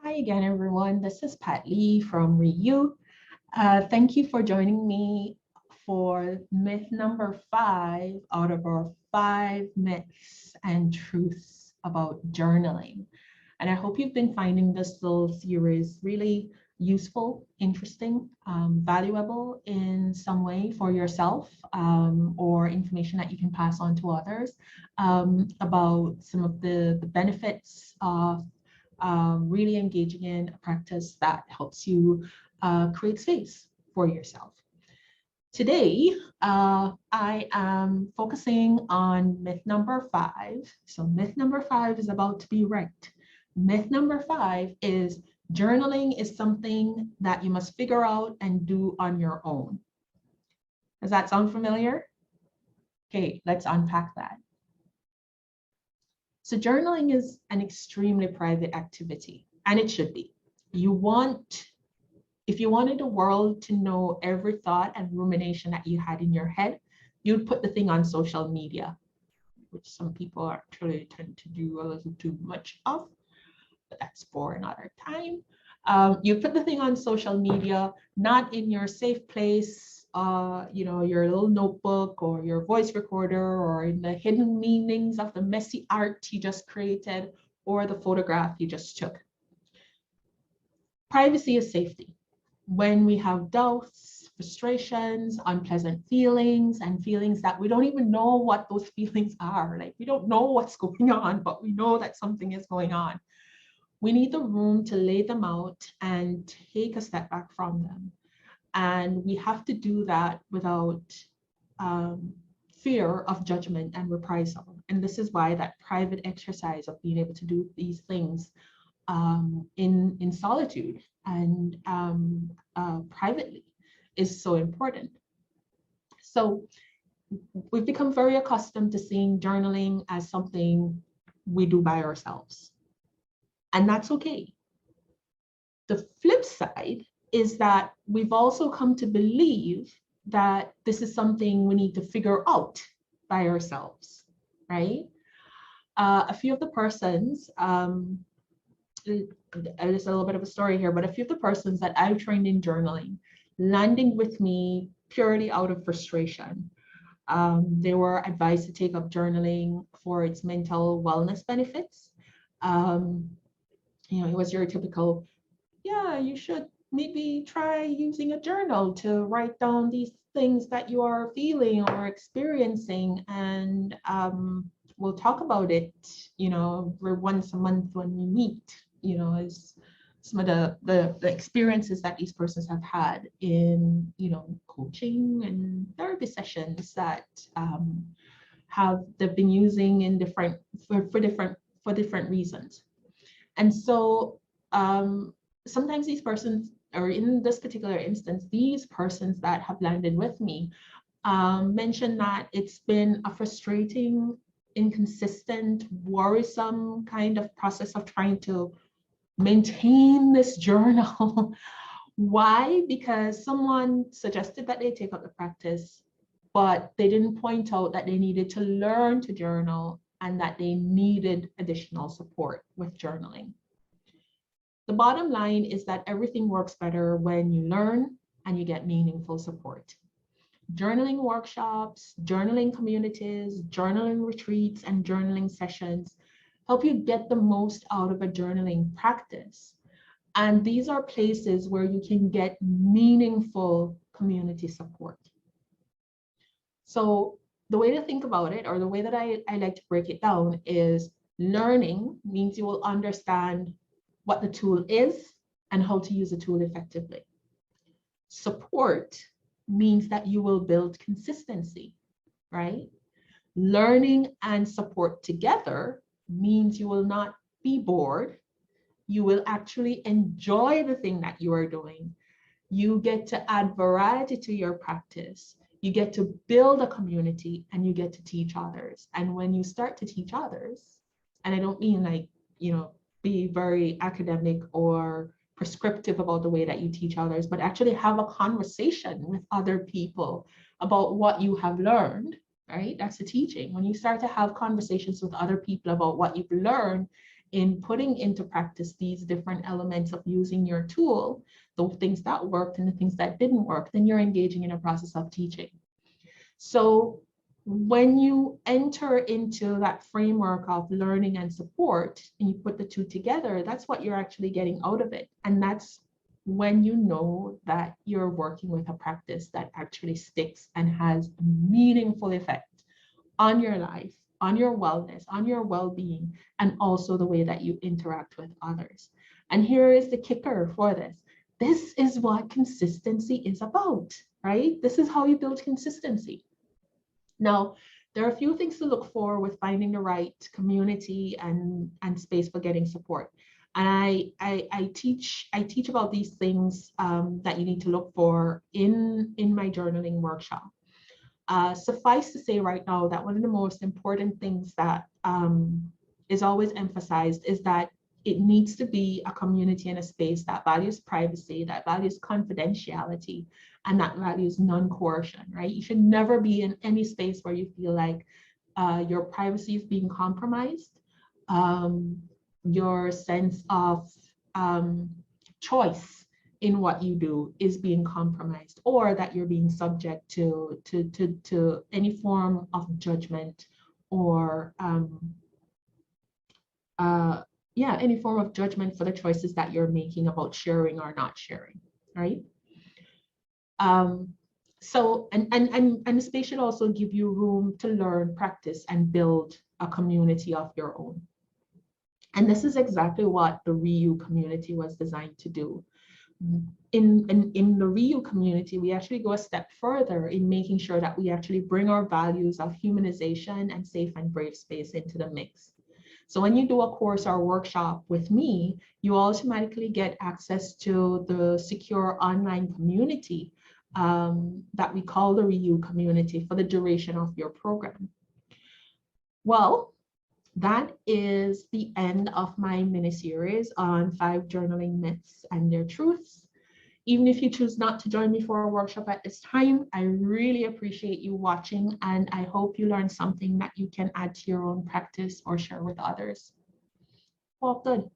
Hi again, everyone. This is Pat Lee from ReU. Thank you for joining me for myth number 5 out of our 5 myths and truths about journaling. And I hope you've been finding this little series really useful, interesting, valuable in some way for yourself, or information that you can pass on to others, about some of the benefits of really engaging in a practice that helps you create space for yourself. Today, I am focusing on myth number 5. So myth number 5 is about to be right. Myth number 5 is journaling is something that you must figure out and do on your own. Does that sound familiar? Okay, let's unpack that. So journaling is an extremely private activity, and it should be. If you wanted the world to know every thought and rumination that you had in your head, you'd put the thing on social media, which some people actually tend to do a little too much of, but that's for another time. You put the thing on social media, not in your safe place, your little notebook or your voice recorder, or in the hidden meanings of the messy art you just created or the photograph you just took. Privacy is safety. When we have doubts, frustrations, unpleasant feelings, and feelings that we don't even know what those feelings are, like we don't know what's going on, but we know that something is going on. We need the room to lay them out and take a step back from them. And we have to do that without fear of judgment and reprisal. And this is why that private exercise of being able to do these things in solitude and privately is so important. So we've become very accustomed to seeing journaling as something we do by ourselves. And that's okay. The flip side is that we've also come to believe that this is something we need to figure out by ourselves, right? A few of the persons, there's a little bit of a story here, but a few of the persons that I've trained in journaling landing with me purely out of frustration. They were advised to take up journaling for its mental wellness benefits. It was your typical, yeah, you should maybe try using a journal to write down these things that you are feeling or experiencing, and we'll talk about it, once a month when we meet, as some of the experiences that these persons have had in, coaching and therapy sessions that they've been using in for different reasons. And so sometimes these persons, or in this particular instance, these persons that have landed with me mentioned that it's been a frustrating, inconsistent, worrisome kind of process of trying to maintain this journal. Why? Because someone suggested that they take up the practice, but they didn't point out that they needed to learn to journal and that they needed additional support with journaling. The bottom line is that everything works better when you learn and you get meaningful support. Journaling workshops, journaling communities, journaling retreats, and journaling sessions help you get the most out of a journaling practice. And these are places where you can get meaningful community support. So the way to think about it, or the way that I like to break it down, is learning means you will understand what the tool is and how to use the tool effectively. Support means that you will build consistency, right? Learning and support together means you will not be bored. You will actually enjoy the thing that you are doing. You get to add variety to your practice. You get to build a community, and you get to teach others. And when you start to teach others, and I don't mean like, be very academic or prescriptive about the way that you teach others, but actually have a conversation with other people about what you have learned, right? That's the teaching. When you start to have conversations with other people about what you've learned, in putting into practice these different elements of using your tool, the things that worked and the things that didn't work, then you're engaging in a process of teaching. So when you enter into that framework of learning and support, and you put the two together, that's what you're actually getting out of it. And that's when you know that you're working with a practice that actually sticks and has a meaningful effect on your life, on your wellness, on your well-being, and also the way that you interact with others. And here is the kicker for this. This is what consistency is about, right? This is how you build consistency. Now, there are a few things to look for with finding the right community and space for getting support. And I teach about these things that you need to look for in my journaling workshop. Suffice to say right now that one of the most important things that is always emphasized is that it needs to be a community and a space that values privacy, that values confidentiality, and that values non-coercion, right? You should never be in any space where you feel like your privacy is being compromised, your sense of choice in what you do is being compromised, or that you're being subject to any form of judgment or any form of judgment for the choices that you're making about sharing or not sharing, right? So, and the space should also give you room to learn, practice, and build a community of your own. And this is exactly what the ReU community was designed to do. In the ReU community, we actually go a step further in making sure that we actually bring our values of humanization and safe and brave space into the mix. So when you do a course or workshop with me, you automatically get access to the secure online community that we call the ReU community for the duration of your program. Well, that is the end of my mini-series on 5 journaling myths and their truths. Even if you choose not to join me for a workshop at this time, I really appreciate you watching, and I hope you learned something that you can add to your own practice or share with others. Well, good.